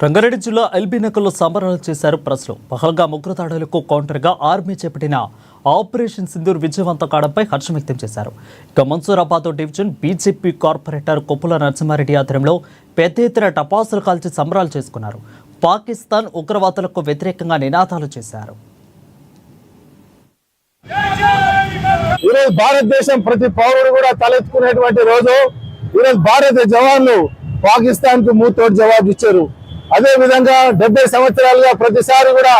రంగారెడ్డి జిల్లా ఎల్బీనగర్లో సంబరాలు చేశారు ప్రజలు. పహల్గామ్ ఉగ్రదాడులకు కౌంటర్గా ఆర్మీ చేపట్టిన ఆపరేషన్ సింధూర్ విజయవంతం కావడంపై హర్షం వ్యక్తం చేశారు. ఇక Mansoorabad division BJP corporator Koppula Narasimha Reddy ఆధ్వర్యంలో పెద్ద ఎత్తున టపాసులు కాల్చి సంబరాలు చేసుకున్నారు. పాకిస్తాన్ ఉగ్రవాదులకు వ్యతిరేకంగా నినాదాలు చేశారు. ఈరోజు భారతదేశం ప్రతి పౌరుడు కూడా తలెత్తుకునేటువంటి రోజు. ఈరోజు భారత జవాన్లు పాకిస్తాన్ కు మూతోటి జవాబు ఇచ్చారు. అదే విధంగా 70 సంవత్సరాలుగా ప్రతిసారి కూడా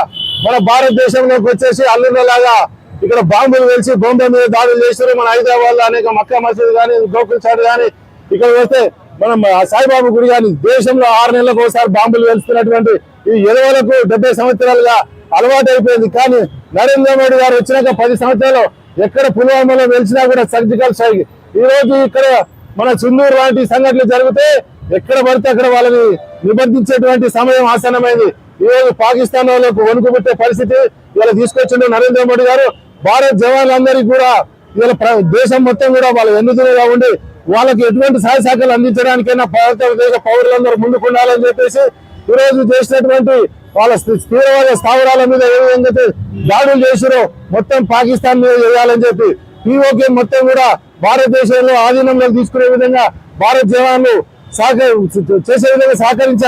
మన భారతదేశంలోకి వచ్చేసి అల్లుళ్ళలాగా ఇక్కడ బాంబులు వెలిసి బొంబే మీద దాడులు చేశారు. మన హైదరాబాద్ లో అనేక మక్కా మసీద్ కానీ గోకుల్ చాట్ కానీ ఇక్కడ వస్తే మనం సాయిబాబా గుడి కానీ దేశంలో 6 నెలలకు ఒకసారి బాంబులు వెలుస్తున్నటువంటి ఈ ఎరువులకు 70 సంవత్సరాలుగా అలవాటు అయిపోయింది. కానీ నరేంద్ర మోడీ గారు వచ్చినాక 10 సంవత్సరాలు ఎక్కడ పుల్వామాలో వెలిసినా కూడా సర్జికల్ స్ట్రైక్. ఈ రోజు ఇక్కడ మన సింధూర్ లాంటి సంఘటనలు జరిగితే ఎక్కడ పడితే అక్కడ వాళ్ళని నిబంధించేటువంటి సమయం ఆసన్నమైంది. ఈ రోజు పాకిస్తాన్ వాళ్ళకు వణుకు పెట్టే పరిస్థితి ఇలా తీసుకొచ్చిండు నరేంద్ర మోడీ గారు. భారత జవాన్లందరికీ కూడా ఇలా దేశం మొత్తం కూడా వాళ్ళు ఎన్నుదలుగా ఉండి వాళ్ళకి ఎటువంటి సహాయ సహకారాలు అందించడానికైనా భారతదేశ పౌరులందరూ ముందుకు ఉండాలని చెప్పేసి ఈ రోజు చేసినటువంటి వాళ్ళ తీవ్రవాద స్థావరాల మీద ఏ విధంగా దాడులు చేసిరో మొత్తం పాకిస్తాన్ మీద చేయాలని చెప్పి పీఓకే మొత్తం కూడా భారతదేశంలో ఆధీనంలోకి తీసుకునే విధంగా భారత జవాన్లు చేసే విధంగా సహకరించే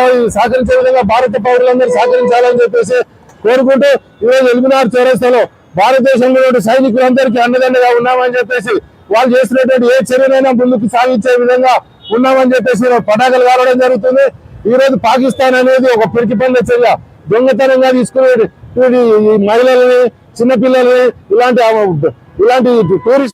విధంగా భారత పౌరులందరూ సహకరించాలని చెప్పేసి కోరుకుంటూ ఈరోజు ఎల్బీనగర్ చౌరస్తాలో భారతదేశంలో సైనికులందరికీ అండదండగా ఉన్నామని చెప్పేసి వాళ్ళు చేసినటువంటి ఏ చర్యనైనా ముందుకు సాగించే విధంగా ఉన్నామని చెప్పేసి పటాకులు కాలడం జరుగుతుంది. ఈ రోజు పాకిస్తాన్ అనేది ఒక పిరికి పనుల చర్య దొంగతనంగా తీసుకునే మహిళలని చిన్నపిల్లలని ఇలాంటి టూరిస్ట్